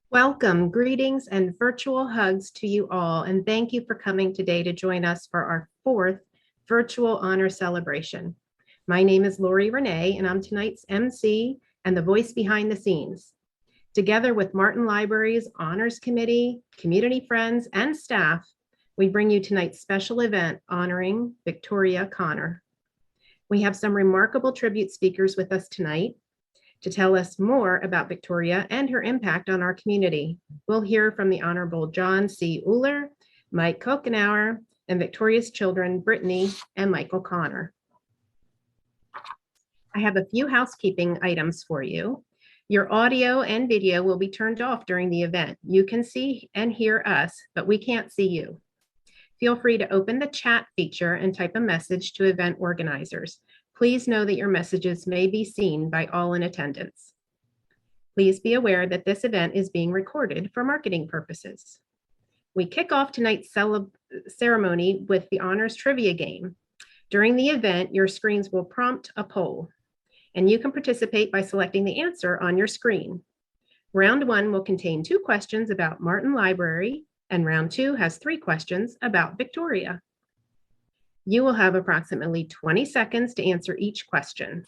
Welcome, greetings, and virtual hugs to you all, and thank you for coming today to join us for our fourth virtual honor celebration. My name is Lori Renee, and I'm tonight's MC and the voice behind the scenes. Together with Martin Library's Honors Committee, community friends, and staff, we bring you tonight's special event honoring Victoria Connor. We have some remarkable tribute speakers with us tonight. To tell us more about Victoria and her impact on our community, we'll hear from the Honorable John C. Uhler, Mikeckenhauer, and Victoria's children, Brittany and Michael Connor. I have a few housekeeping items for you. Your audio and video will be turned off during the event. You can see and hear us, but we can't see you. Feel free to open the chat feature and type a message to event organizers. Please know that your messages may be seen by all in attendance. Please be aware that this event is being recorded for marketing purposes. We kick off tonight's ceremony with the honors trivia game. During the event, your screens will prompt a poll, and you can participate by selecting the answer on your screen. Round 1 will contain 2 questions about Martin Library, and round 2 has 3 questions about Victoria. You will have approximately 20 seconds to answer each question.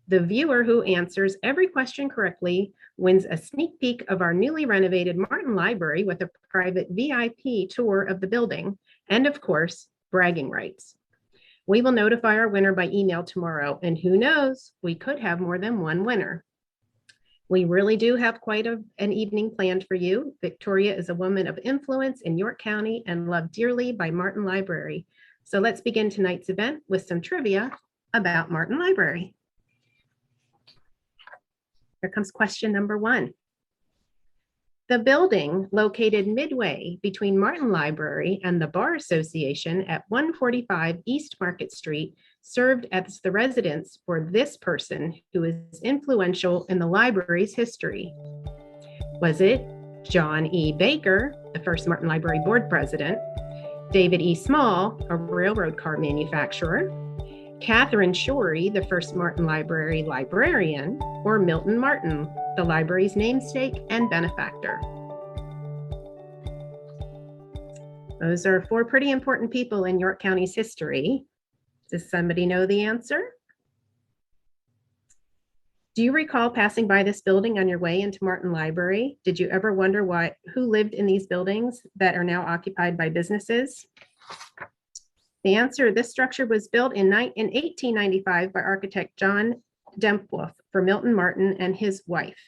The viewer who answers every question correctly wins a sneak peek of our newly renovated Martin Library with a private VIP tour of the building, and of course, bragging rights. We will notify our winner by email tomorrow, and who knows, we could have more than one winner. We really do have quite an evening planned for you. Victoria is a woman of influence in York County and loved dearly by Martin Library. So let's begin tonight's event with some trivia about Martin Library. Here comes question number 1. The building located midway between Martin Library and the Bar Association at 145 East Market Street served as the residence for this person who is influential in the library's history. Was it John E. Baker, the first Martin Library board president, David E. Small, a railroad car manufacturer, Catherine Shorey, the first Martin Library librarian, or Milton Martin, the library's namesake and benefactor? Those are 4 pretty important people in York County's history. Does somebody know the answer? Do you recall passing by this building on your way into Martin Library? Did you ever wonder who lived in these buildings that are now occupied by businesses? The answer, this structure was built in 1895 by architect John Dempwolf for Milton Martin and his wife.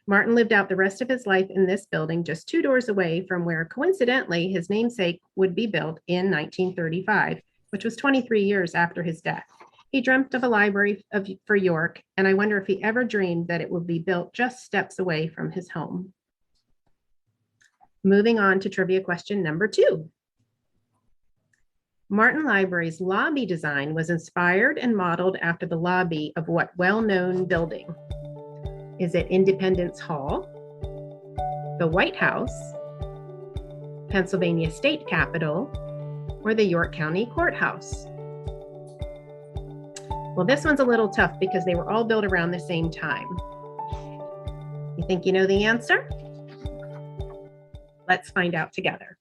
Martin lived out the rest of his life in this building just 2 doors away from where, coincidentally, his namesake would be built in 1935, which was 23 years after his death. He dreamt of a library for York, and I wonder if he ever dreamed that it would be built just steps away from his home. Moving on to trivia question number 2. Martin Library's lobby design was inspired and modeled after the lobby of what well-known building? Is it Independence Hall, the White House, Pennsylvania State Capitol, or the York County Courthouse? Well, this one's a little tough because they were all built around the same time. You think you know the answer? Let's find out together.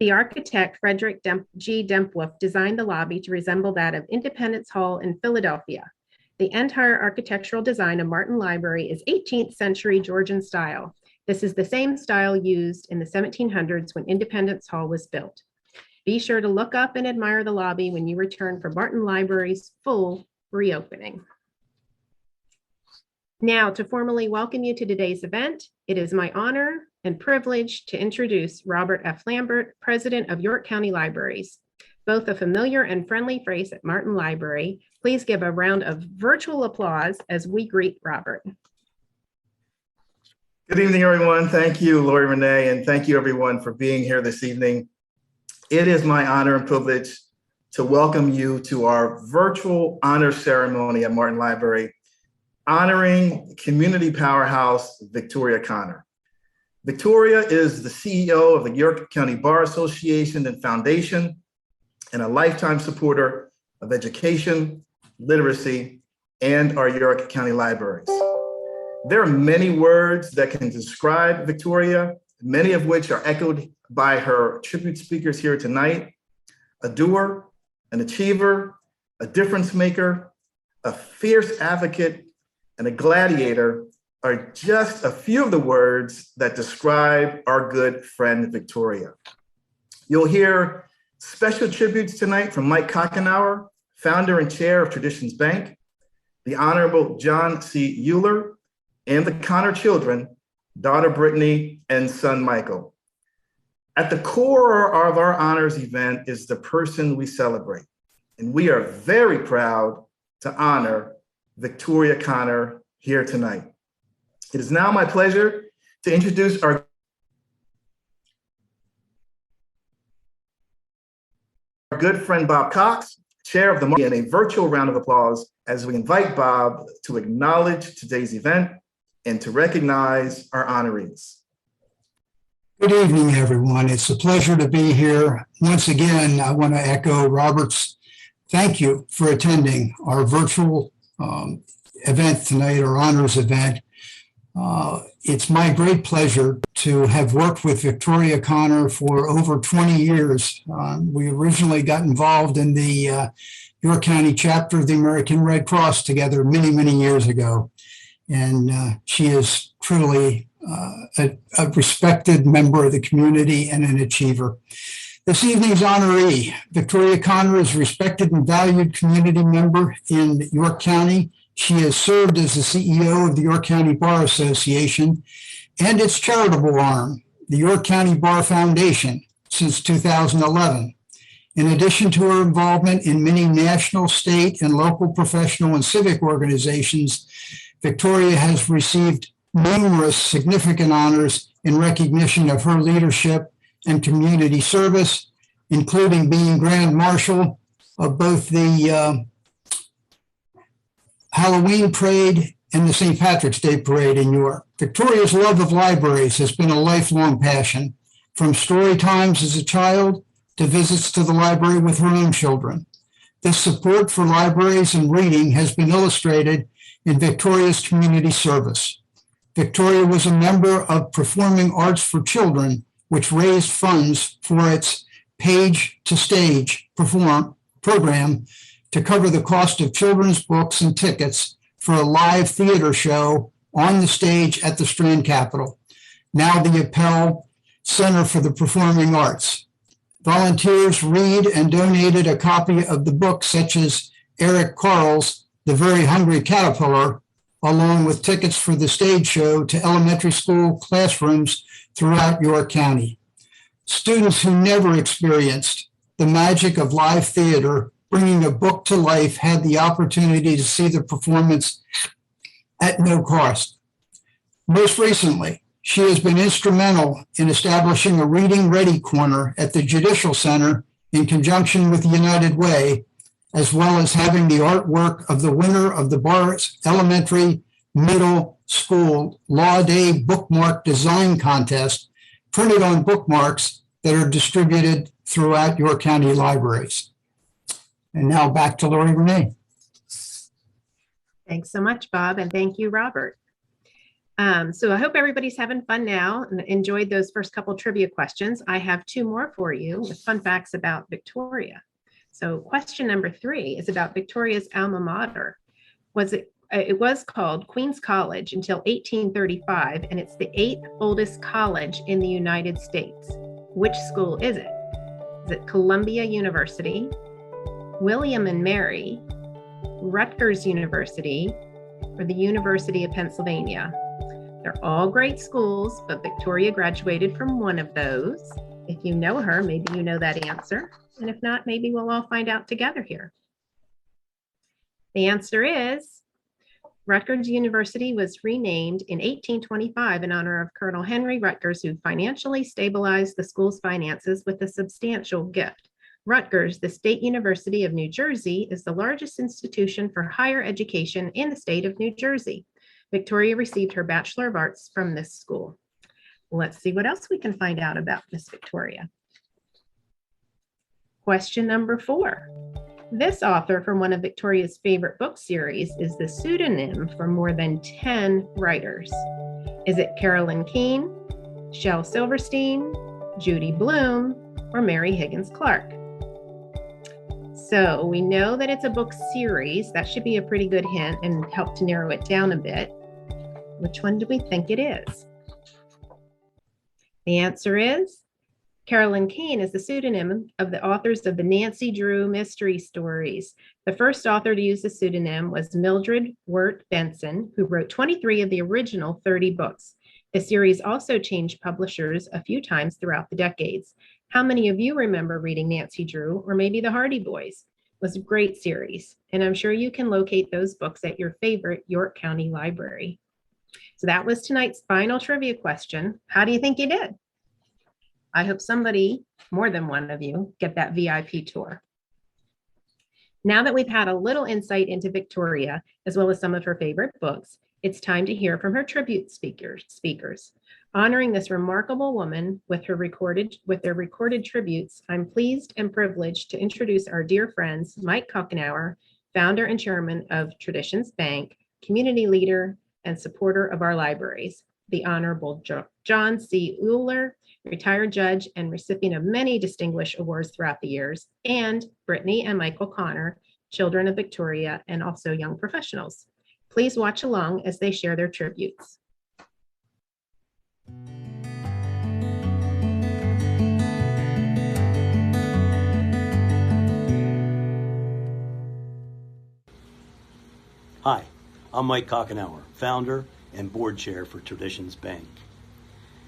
The architect Frederick G. Dempwolf designed the lobby to resemble that of Independence Hall in Philadelphia. The entire architectural design of Martin Library is 18th century Georgian style. This is the same style used in the 1700s when Independence Hall was built. Be sure to look up and admire the lobby when you return for Martin Library's full reopening. Now, to formally welcome you to today's event, it is my honor and privilege to introduce Robert F. Lambert, President of York County Libraries. Both a familiar and friendly face at Martin Library. Please give a round of virtual applause as we greet Robert. Good evening, everyone. Thank you, Lori Renee, and thank you, everyone, for being here this evening. It is my honor and privilege to welcome you to our virtual honor ceremony at Martin Library, honoring community powerhouse Victoria Connor. Victoria is the CEO of the York County Bar Association and Foundation and a lifetime supporter of education, literacy, and our York County libraries. There are many words that can describe Victoria, many of which are echoed by her tribute speakers here tonight. A doer, an achiever, a difference maker, a fierce advocate, and a gladiator are just a few of the words that describe our good friend Victoria. You'll hear special tributes tonight from Mikeckenhauer, founder and chair of Traditions Bank, the Honorable John C. Euler, and the Connor children, daughter Brittany and son Michael. At the core of our honors event is the person we celebrate, and we are very proud to honor Victoria Connor here tonight. It is now my pleasure to introduce our good friend Bob Cox, chair of the and a virtual round of applause as we invite Bob to acknowledge today's event and to recognize our honorees. Good evening, everyone. It's a pleasure to be here. Once again, I want to echo Robert's thank you for attending our virtual event tonight, our honors event. It's my great pleasure to have worked with Victoria Connor for over 20 years. We originally got involved in the York County chapter of the American Red Cross together many, many years ago. And she is truly a respected member of the community and an achiever. This evening's honoree, Victoria Connor, is a respected and valued community member in York County. She has served as the CEO of the York County Bar Association and its charitable arm, the York County Bar Foundation, since 2011. In addition to her involvement in many national, state, and local professional and civic organizations, Victoria has received numerous significant honors in recognition of her leadership and community service, including being Grand Marshal of both the Halloween Parade and the St. Patrick's Day Parade in York. Victoria's love of libraries has been a lifelong passion, from story times as a child to visits to the library with her own children. This support for libraries and reading has been illustrated in Victoria's community service. Victoria was a member of Performing Arts for Children, which raised funds for its Page to Stage program to cover the cost of children's books and tickets for a live theater show on the stage at the Strand Capitol, now the Appel Center for the Performing Arts. Volunteers read and donated a copy of the book, such as Eric Carle's The Very Hungry Caterpillar, along with tickets for the stage show to elementary school classrooms throughout York County. Students who never experienced the magic of live theater bringing a book to life had the opportunity to see the performance at no cost. Most recently, she has been instrumental in establishing a Reading Ready Corner at the Judicial Center in conjunction with the United Way, as well as having the artwork of the winner of the Bar's Elementary Middle School Law Day Bookmark Design Contest printed on bookmarks that are distributed throughout York County libraries. And now back to Lori Renee. Thanks so much, Bob, and thank you, Robert. So I hope everybody's having fun now and enjoyed those first couple trivia questions. I have two more for you with fun facts about Victoria. So question number 3 is about Victoria's alma mater. It was called Queens College until 1835, and it's the 8th oldest college in the United States. Which school is it? Is it Columbia University, William and Mary, Rutgers University, or the University of Pennsylvania? They're all great schools, but Victoria graduated from one of those. If you know her, maybe you know that answer. And if not, maybe we'll all find out together here. The answer is Rutgers University was renamed in 1825 in honor of Colonel Henry Rutgers, who financially stabilized the school's finances with a substantial gift. Rutgers, the State University of New Jersey, is the largest institution for higher education in the state of New Jersey. Victoria received her Bachelor of Arts from this school. Let's see what else we can find out about Miss Victoria. Question number 4. This author from one of Victoria's favorite book series is the pseudonym for more than 10 writers. Is it Carolyn Keene, Shel Silverstein, Judy Blume, or Mary Higgins Clark? So we know that it's a book series. That should be a pretty good hint and help to narrow it down a bit. Which one do we think it is? The answer is Carolyn Keene is the pseudonym of the authors of the Nancy Drew mystery stories. The first author to use the pseudonym was Mildred Wirt Benson, who wrote 23 of the original 30 books. The series also changed publishers a few times throughout the decades. How many of you remember reading Nancy Drew or maybe the Hardy Boys? It was a great series, and I'm sure you can locate those books at your favorite York County library. So that was tonight's final trivia question. How do you think you did? I hope somebody, more than one of you, get that VIP tour. Now that we've had a little insight into Victoria, as well as some of her favorite books, it's time to hear from her tribute speakers. Honoring this remarkable woman with their recorded tributes, I'm pleased and privileged to introduce our dear friends, Mikeckenhauer, founder and chairman of Traditions Bank, community leader and supporter of our libraries, the Honorable John C. Uhler, retired judge and recipient of many distinguished awards throughout the years, and Brittany and Michael Connor, children of Victoria and also young professionals. Please watch along as they share their tributes. Hi, I'm Mike Mikeckenhauer, founder and board chair for Traditions Bank.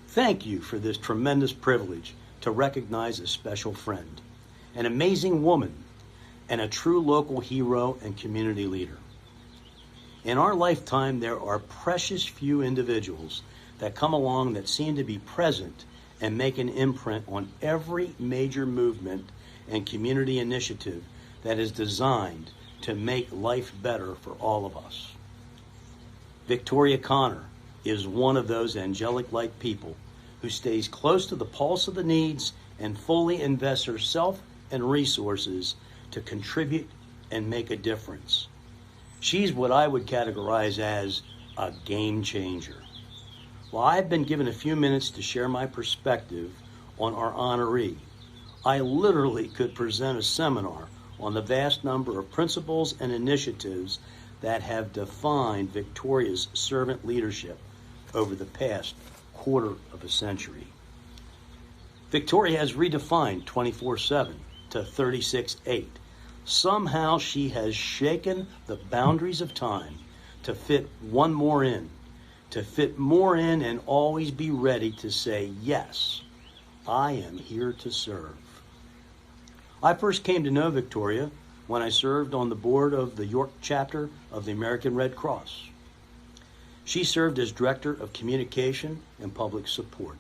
Thank you for this tremendous privilege to recognize a special friend, an amazing woman, and a true local hero and community leader. In our lifetime, there are precious few individuals that come along that seem to be present and make an imprint on every major movement and community initiative that is designed to make life better for all of us. Victoria Connor is one of those angelic-like people who stays close to the pulse of the needs and fully invests herself and resources to contribute and make a difference. She's what I would categorize as a game changer. While I've been given a few minutes to share my perspective on our honoree, I literally could present a seminar on the vast number of principles and initiatives that have defined Victoria's servant leadership over the past quarter of a century. Victoria has redefined 24/7 to 36/8. Somehow she has shaken the boundaries of time to fit one more in, and always be ready to say, yes, I am here to serve. I first came to know Victoria when I served on the board of the York chapter of the American Red Cross. She served as Director of Communication and Public Support.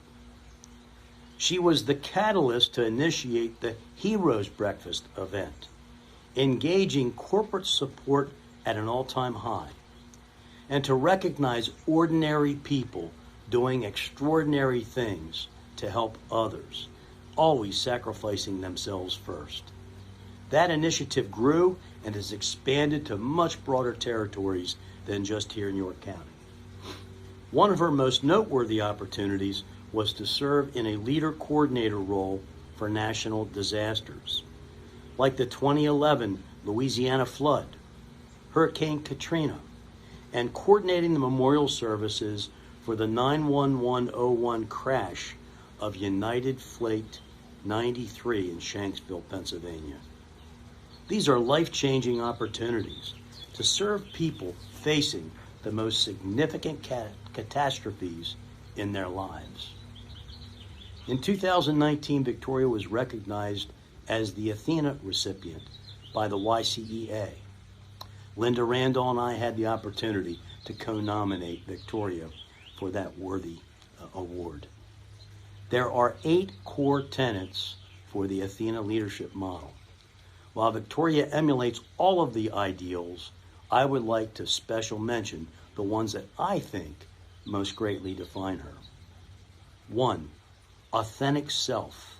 She was the catalyst to initiate the Heroes Breakfast event, engaging corporate support at an all-time high, and to recognize ordinary people doing extraordinary things to help others, always sacrificing themselves first. That initiative grew and has expanded to much broader territories than just here in York County. One of her most noteworthy opportunities was to serve in a leader coordinator role for national disasters, like the 2011 Louisiana flood, Hurricane Katrina, and coordinating the memorial services for the 9/11/01 crash of United Flight 93 in Shanksville, Pennsylvania. These are life-changing opportunities to serve people facing the most significant catastrophes in their lives. In 2019, Victoria was recognized as the Athena recipient by the YCEA. Linda Randall and I had the opportunity to co-nominate Victoria for that worthy award. There are 8 core tenets for the Athena leadership model. While Victoria emulates all of the ideals, I would like to special mention the ones that I think most greatly define her. 1, authentic self,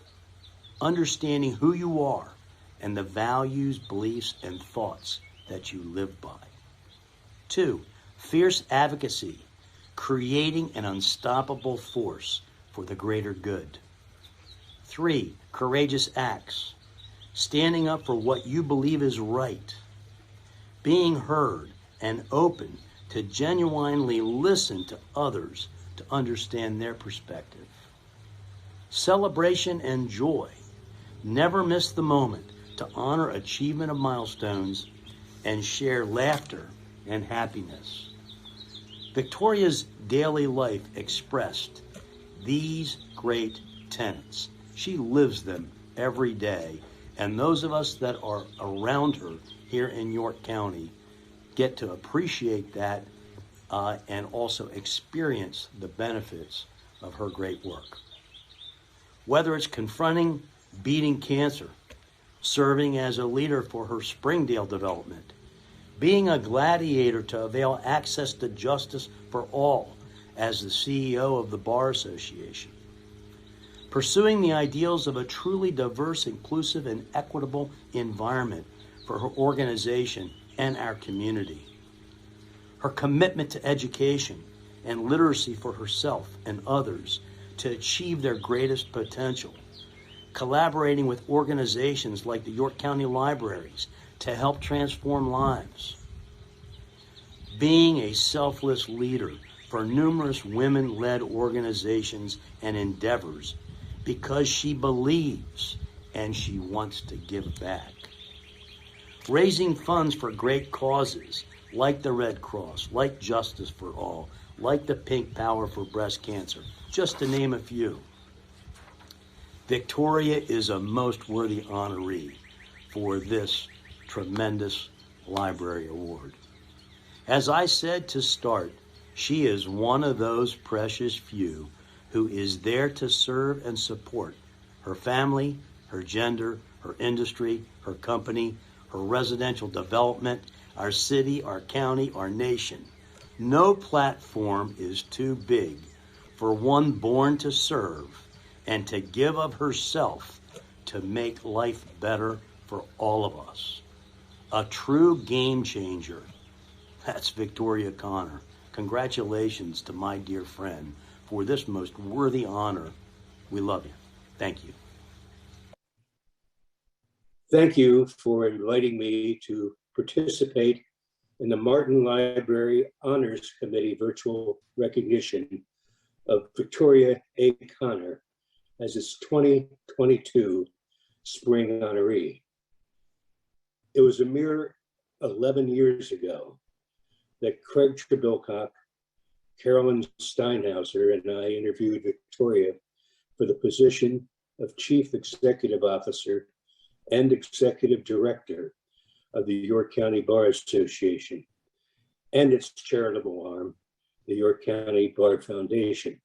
understanding who you are and the values, beliefs, and thoughts that you live by. 2, fierce advocacy, creating an unstoppable force for the greater good. 3, courageous acts, standing up for what you believe is right, being heard and open to genuinely listen to others to understand their perspective. Celebration and joy, never miss the moment to honor achievement of milestones and share laughter and happiness. Victoria's daily life expressed these great tenets. She lives them every day, and those of us that are around her here in York County get to appreciate that and also experience the benefits of her great work. Whether it's confronting beating cancer, serving as a leader for her Springdale development, being a gladiator to avail access to justice for all as the CEO of the Bar Association, pursuing the ideals of a truly diverse, inclusive, and equitable environment for her organization and our community, her commitment to education and literacy for herself and others to achieve their greatest potential, collaborating with organizations like the York County Libraries to help transform lives, being a selfless leader for numerous women-led organizations and endeavors because she believes and she wants to give back, raising funds for great causes like the Red Cross, like Justice for All, like the Pink Power for breast cancer, just to name a few. Victoria is a most worthy honoree for this tremendous library award. As I said to start, she is one of those precious few who is there to serve and support her family, her gender, her industry, her company, her residential development, our city, our county, our nation. No platform is too big for one born to serve and to give of herself to make life better for all of us. A true game changer. That's Victoria Connor. Congratulations to my dear friend for this most worthy honor. We love you. Thank you. Thank you for inviting me to participate in the Martin Library Honors Committee virtual recognition of Victoria A. Connor as its 2022 Spring Honoree. It was a mere 11 years ago that Craig Trebilcock, Carolyn Steinhauser, and I interviewed Victoria for the position of Chief Executive Officer and Executive Director of the York County Bar Association and its charitable arm, the York County Bar Foundation.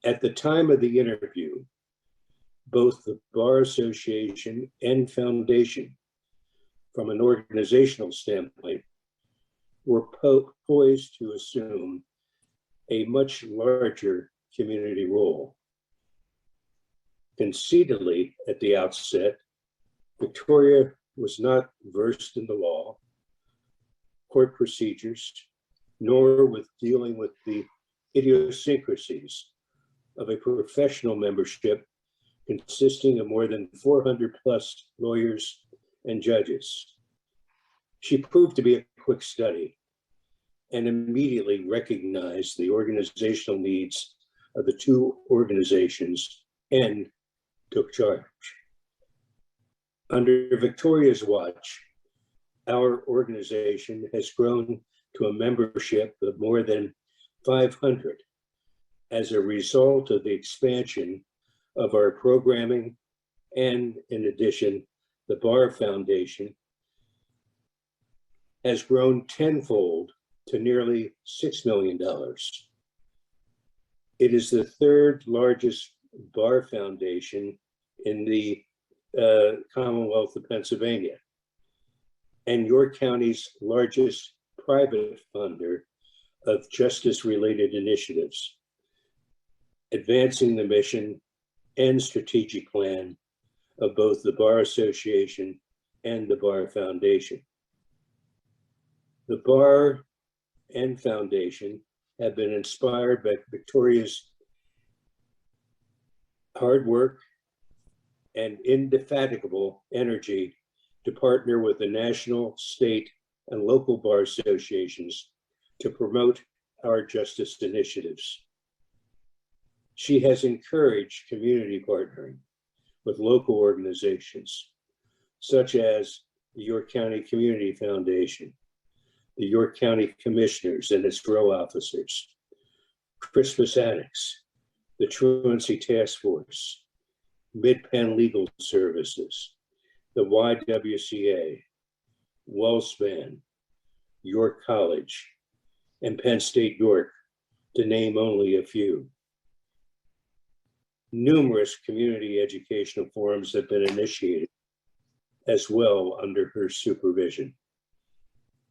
At the time of the interview, both the Bar Association and Foundation, from an organizational standpoint, were poised to assume a much larger community role. Conceitedly, at the outset, Victoria was not versed in the law, court procedures, nor with dealing with the idiosyncrasies of a professional membership consisting of more than 400 plus lawyers and judges. She proved to be a quick study and immediately recognized the organizational needs of the two organizations and took charge. Under Victoria's watch, our organization has grown to a membership of more than 500 as a result of the expansion of our programming, and in addition, the Bar Foundation has grown tenfold to nearly $6 million. It is the third largest bar foundation in the Commonwealth of Pennsylvania and York County's largest private funder of justice-related initiatives, advancing the mission and strategic plan of both the Bar Association and the Bar Foundation. The Bar and Foundation have been inspired by Victoria's hard work and indefatigable energy to partner with the national, state, and local bar associations to promote our justice initiatives. She has encouraged community partnering with local organizations, such as the York County Community Foundation, the York County Commissioners and its row officers, Christmas Addicts, the Truancy Task Force, Mid-Penn Legal Services, the YWCA, WellSpan, York College, and Penn State York, to name only a few. Numerous community educational forums have been initiated as well under her supervision.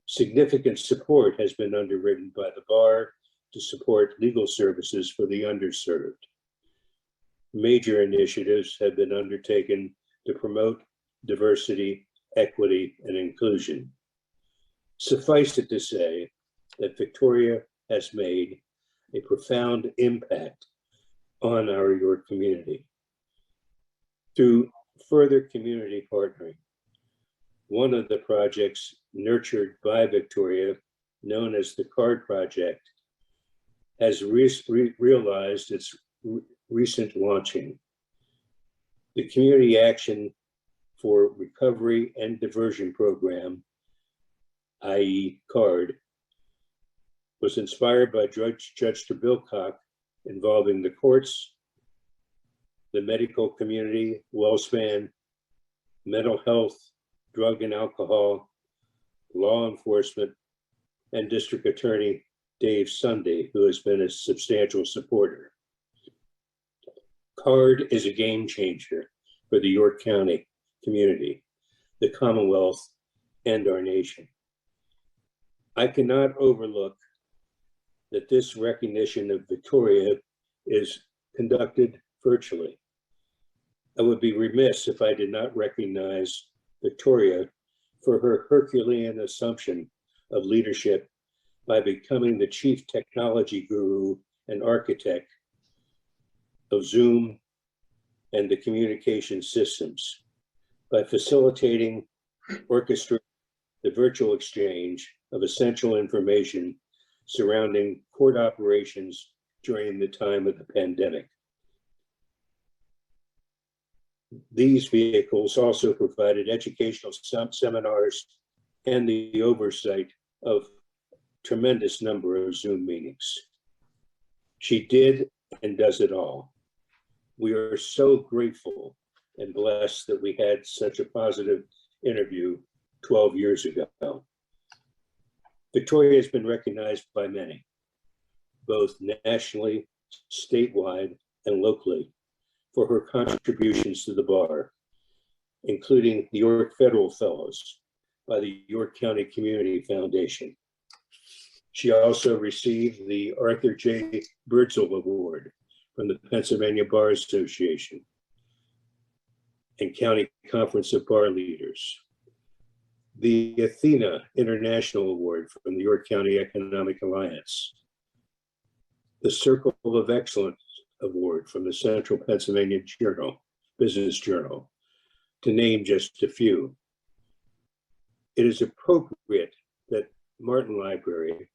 Significant support has been underwritten by the Bar to support legal services for the underserved. Major initiatives have been undertaken to promote diversity, equity, and inclusion. Suffice it to say that Victoria has made a profound impact on our York community. Through further community partnering, one of the projects nurtured by Victoria, known as the CARD Project, has realized its recent launching. The Community Action for Recovery and Diversion Program, i.e. CARD, was inspired by Judge Bilcock, involving the courts, the medical community, WellSpan, mental health, drug and alcohol, law enforcement, and District Attorney Dave Sunday, who has been a substantial supporter. CARD is a game changer for the York County community, the Commonwealth, and our nation. I cannot overlook that this recognition of Victoria is conducted virtually. I would be remiss if I did not recognize Victoria for her Herculean assumption of leadership by becoming the chief technology guru and architect of Zoom and the communication systems, by facilitating, orchestrating the virtual exchange of essential information surrounding court operations during the time of the pandemic. These vehicles also provided educational seminars and the oversight of tremendous number of Zoom meetings. She did and does it all. We are so grateful and blessed that we had such a positive interview 12 years ago. Victoria has been recognized by many, both nationally, statewide, and locally, for her contributions to the bar, including the York Federal Fellows by the York County Community Foundation. She also received the Arthur J. Birdsall Award from the Pennsylvania Bar Association and County Conference of Bar Leaders, the Athena International Award from the York County Economic Alliance, the Circle of Excellence Award from the Central Pennsylvania Business Journal, to name just a few. It is appropriate that Martin Library,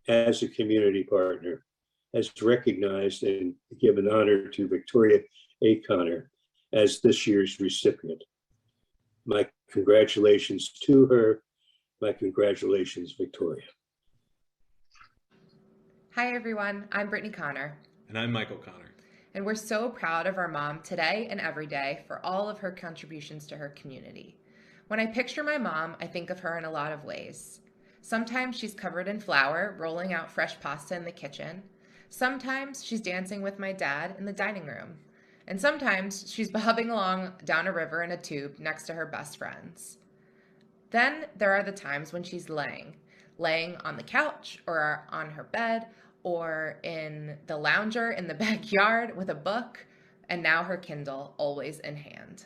as a community partner, has recognized and given honor to Victoria A. Connor as this year's recipient. My congratulations to her. My congratulations, Victoria. Hi, everyone. I'm Brittany Connor. And I'm Michael Connor. And we're so proud of our mom today and every day for all of her contributions to her community. When I picture my mom, I think of her in a lot of ways. Sometimes she's covered in flour, rolling out fresh pasta in the kitchen. Sometimes she's dancing with my dad in the dining room. And sometimes she's bobbing along down a river in a tube next to her best friends. Then there are the times when she's laying on the couch or on her bed or in the lounger in the backyard with a book, and now her Kindle always in hand.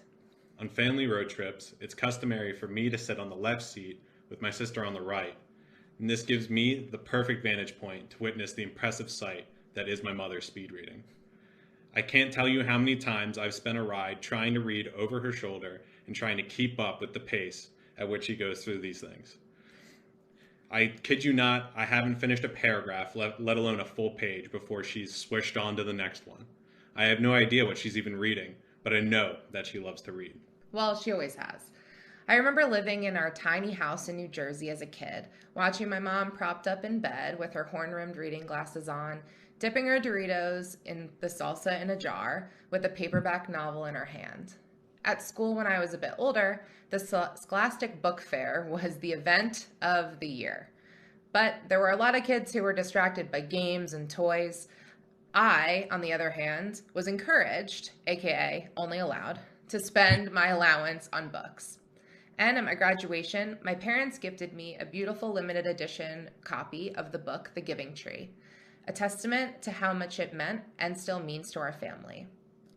On family road trips, it's customary for me to sit on the left seat with my sister on the right, and this gives me the perfect vantage point to witness the impressive sight that is my mother's speed reading. I can't tell you how many times I've spent a ride trying to read over her shoulder and trying to keep up with the pace at which she goes through these things. I kid you not, I haven't finished a paragraph, let alone a full page, before she's switched on to the next one. I have no idea what she's even reading, but I know that she loves to read. Well, she always has. I remember living in our tiny house in New Jersey as a kid, watching my mom propped up in bed with her horn-rimmed reading glasses on, dipping her Doritos in the salsa in a jar with a paperback novel in her hand. At school, when I was a bit older, the Scholastic Book Fair was the event of the year. But there were a lot of kids who were distracted by games and toys. I, on the other hand, was encouraged, aka only allowed, to spend my allowance on books. And at my graduation, my parents gifted me a beautiful limited edition copy of the book, The Giving Tree, a testament to how much it meant and still means to our family.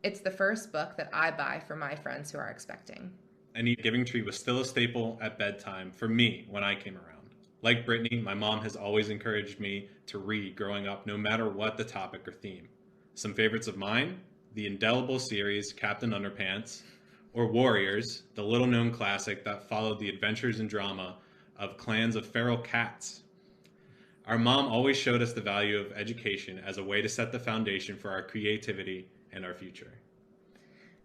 It's the first book that I buy for my friends who are expecting. And The Giving Tree was still a staple at bedtime for me when I came around. Like Brittany, my mom has always encouraged me to read growing up, no matter what the topic or theme. Some favorites of mine, the indelible series Captain Underpants, or Warriors, the little-known classic that followed the adventures and drama of clans of feral cats. Our mom always showed us the value of education as a way to set the foundation for our creativity and our future.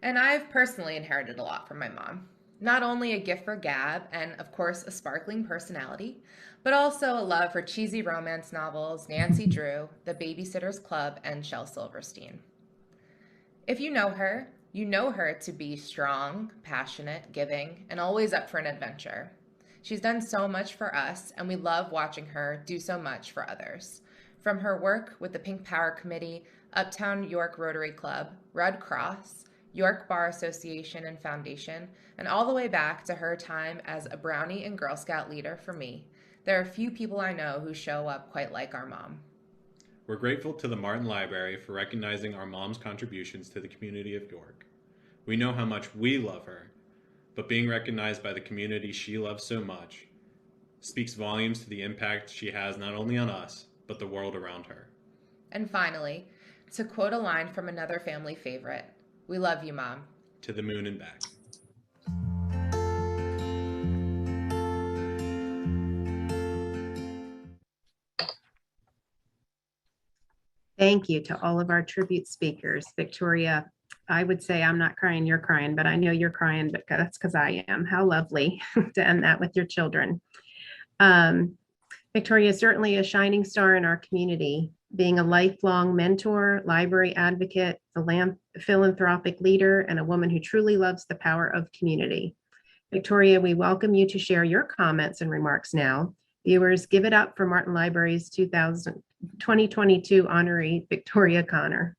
And I've personally inherited a lot from my mom. Not only a gift for gab and, of course, a sparkling personality, but also a love for cheesy romance novels, Nancy Drew, The Babysitter's Club, and Shel Silverstein. If you know her to be strong, passionate, giving, and always up for an adventure. She's done so much for us, and we love watching her do so much for others. From her work with the Pink Power Committee, Uptown York Rotary Club, Red Cross, York Bar Association and Foundation, and all the way back to her time as a Brownie and Girl Scout leader for me, there are few people I know who show up quite like our mom. We're grateful to the Martin Library for recognizing our mom's contributions to the community of York. We know how much we love her, but being recognized by the community she loves so much speaks volumes to the impact she has not only on us, but the world around her. And finally, to quote a line from another family favorite, "We love you, Mom." To the moon and back. Thank you to all of our tribute speakers. Victoria, I would say I'm not crying, you're crying, but I know you're crying, but that's because I am. How lovely to end that with your children. Victoria is certainly a shining star in our community, being a lifelong mentor, library advocate, philanthropic leader, and a woman who truly loves the power of community. Victoria, we welcome you to share your comments and remarks now. Viewers, give it up for Martin Library's 2022 honoree, Victoria Connor.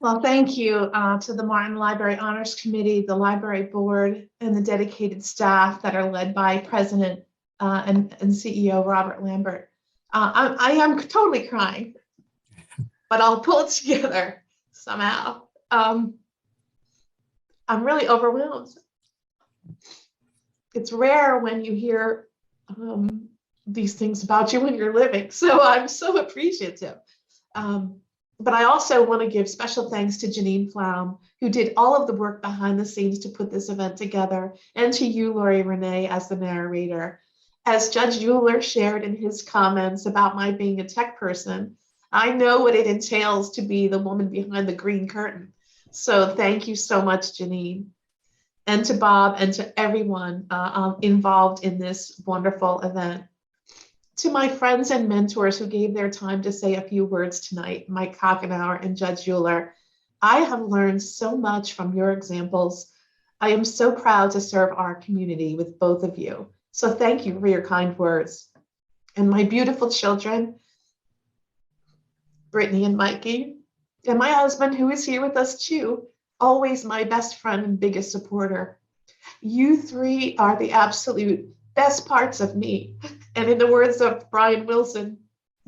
Well, thank you to the Martin Library Honors Committee, the Library Board, and the dedicated staff that are led by President and CEO Robert Lambert. I am totally crying, but I'll pull it together somehow. I'm really overwhelmed. It's rare when you hear these things about you when you're living, so I'm so appreciative. But I also want to give special thanks to Janine Flaum, who did all of the work behind the scenes to put this event together, and to you, Lori Renee, as the narrator. As Judge Euler shared in his comments about my being a tech person, I know what it entails to be the woman behind the green curtain. So thank you so much, Janine, and to Bob and to everyone involved in this wonderful event. To my friends and mentors who gave their time to say a few words tonight, Mikeckenhauer and Judge Euler, I have learned so much from your examples. I am so proud to serve our community with both of you. So thank you for your kind words. And my beautiful children, Brittany and Mikey, and my husband, who is here with us too, always my best friend and biggest supporter. You three are the absolute best parts of me. And in the words of Brian Wilson,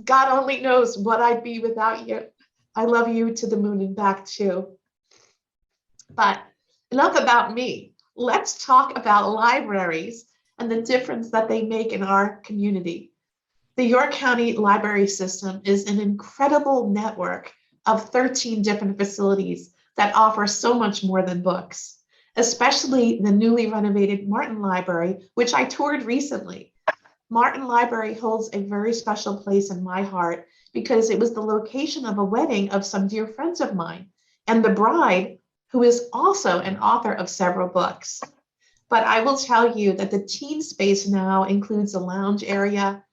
God only knows what I'd be without you. I love you to the moon and back too. But enough about me. Let's talk about libraries and the difference that they make in our community. The York County Library System is an incredible network of 13 different facilities that offer so much more than books, especially the newly renovated Martin Library, which I toured recently. Martin Library holds a very special place in my heart because it was the location of a wedding of some dear friends of mine, and the bride, who is also an author of several books. But I will tell you that the teen space now includes a lounge area,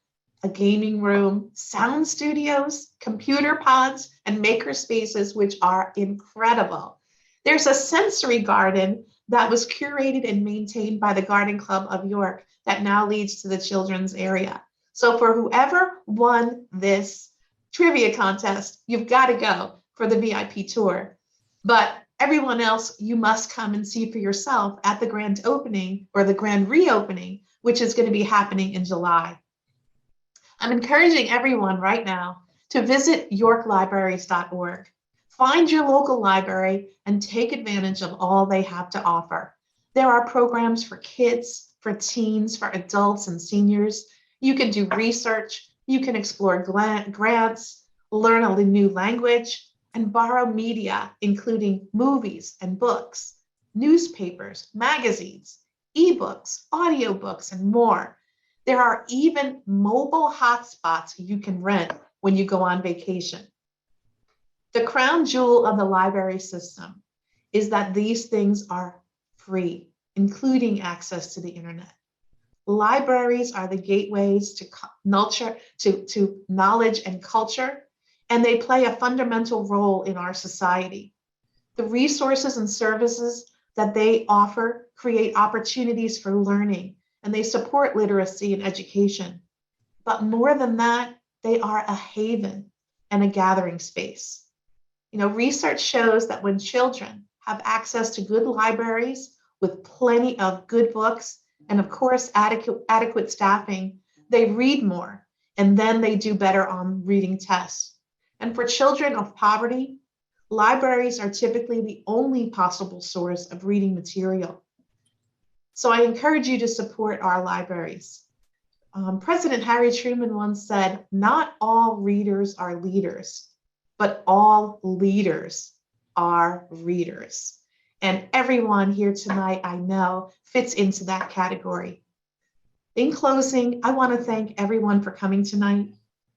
a gaming room, sound studios, computer pods, and maker spaces, which are incredible. There's a sensory garden that was curated and maintained by the Garden Club of York that now leads to the children's area. So for whoever won this trivia contest, you've got to go for the VIP tour. But everyone else, you must come and see for yourself at the grand opening or the grand reopening, which is going to be happening in July. I'm encouraging everyone right now to visit yorklibraries.org. Find your local library and take advantage of all they have to offer. There are programs for kids, for teens, for adults and seniors. You can do research, you can explore grants, learn a new language, and borrow media, including movies and books, newspapers, magazines, ebooks, audiobooks, and more. There are even mobile hotspots you can rent when you go on vacation. The crown jewel of the library system is that these things are free, including access to the internet. Libraries are the gateways to knowledge and culture, and they play a fundamental role in our society. The resources and services that they offer create opportunities for learning, and they support literacy and education. But more than that, they are a haven and a gathering space. You know, research shows that when children have access to good libraries with plenty of good books and of course adequate staffing, they read more and then they do better on reading tests. And for children of poverty, libraries are typically the only possible source of reading material. So I encourage you to support our libraries. President Harry Truman once said, "Not all readers are leaders, but all leaders are readers." And everyone here tonight, I know, fits into that category. In closing, I want to thank everyone for coming tonight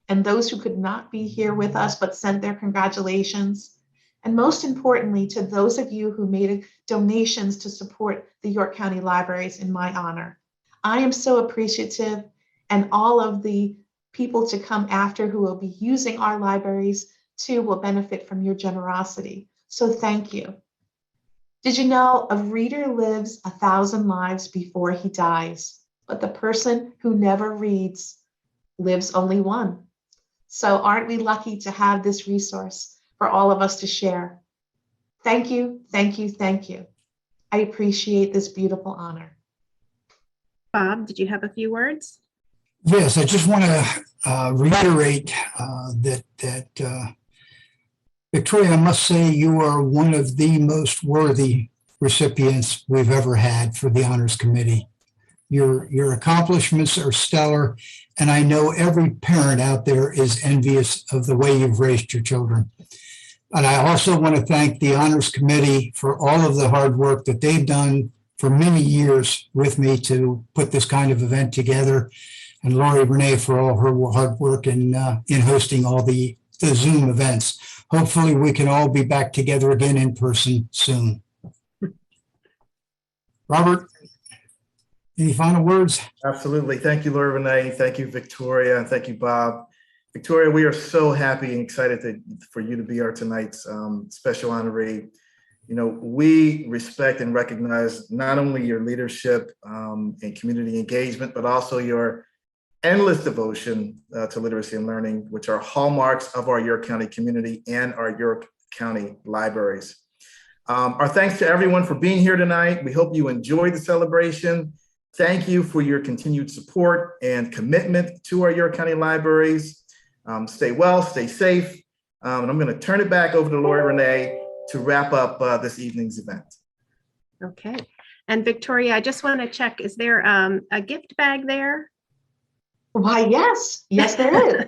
and those who could not be here with us but sent their congratulations. And most importantly, to those of you who made donations to support the York County Libraries in my honor. I am so appreciative, and all of the people to come after who will be using our libraries too will benefit from your generosity. So thank you. Did you know a reader lives 1,000 lives before he dies, but the person who never reads lives only one? So aren't we lucky to have this resource for all of us to share? Thank you, thank you, thank you. I appreciate this beautiful honor. Bob, did you have a few words? Yes, I just want to reiterate that Victoria, I must say you are one of the most worthy recipients we've ever had for the Honors Committee. Your accomplishments are stellar, and I know every parent out there is envious of the way you've raised your children. And I also want to thank the Honors Committee for all of the hard work that they've done for many years with me to put this kind of event together, and Lori Renee for all her hard work in hosting all the Zoom events. Hopefully we can all be back together again in person soon. Robert, any final words? Absolutely. Thank you, Lori Renee. Thank you, Victoria. And thank you, Bob. Victoria, we are so happy and excited for you to be our tonight's special honoree. You know, we respect and recognize not only your leadership and community engagement, but also your endless devotion to literacy and learning, which are hallmarks of our York County community and our York County libraries. Our thanks to everyone for being here tonight. We hope you enjoyed the celebration. Thank you for your continued support and commitment to our York County libraries. Stay well, stay safe. And I'm going to turn it back over to Lori Renee to wrap up this evening's event. Okay. And Victoria, I just want to check, is there a gift bag there? Why, yes. Yes, there is.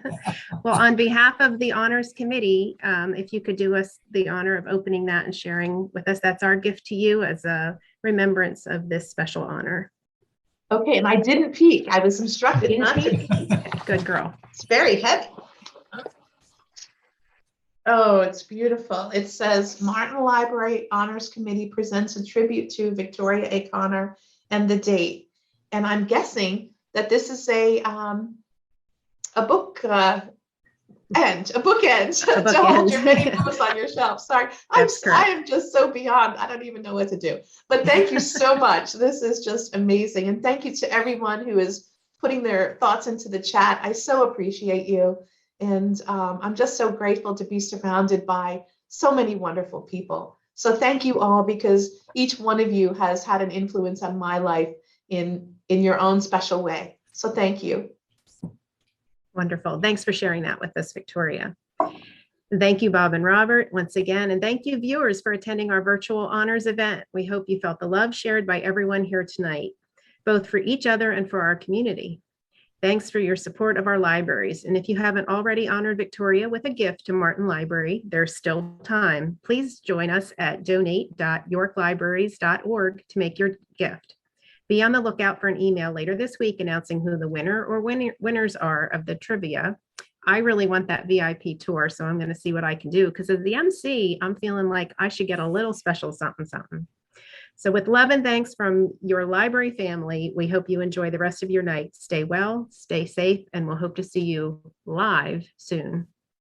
Well, on behalf of the Honors Committee, if you could do us the honor of opening that and sharing with us, that's our gift to you as a remembrance of this special honor. Okay, and I didn't peek. I was instructed not to peek. Good girl. It's very heavy. Oh, it's beautiful. It says Martin Library Honors Committee presents a tribute to Victoria A. Connor and the date. And I'm guessing that this is a book end to hold your many books on your shelf. Sorry, I am just so beyond. I don't even know what to do. But thank you so much. This is just amazing. And thank you to everyone who is putting their thoughts into the chat. I so appreciate you. And I'm just so grateful to be surrounded by so many wonderful people. So thank you all, because each one of you has had an influence on my life in your own special way. So thank you. Wonderful. Thanks for sharing that with us, Victoria. Thank you, Bob and Robert, once again. And thank you, viewers, for attending our virtual honors event. We hope you felt the love shared by everyone here tonight, both for each other and for our community. Thanks for your support of our libraries. And if you haven't already honored Victoria with a gift to Martin Library, there's still time. Please join us at donate.yorklibraries.org to make your gift. Be on the lookout for an email later this week announcing who the winner or winners are of the trivia. I really want that VIP tour, so I'm going to see what I can do, because as the MC, I'm feeling like I should get a little special something, something. So with love and thanks from your library family, we hope you enjoy the rest of your night. Stay well, stay safe, and we'll hope to see you live soon.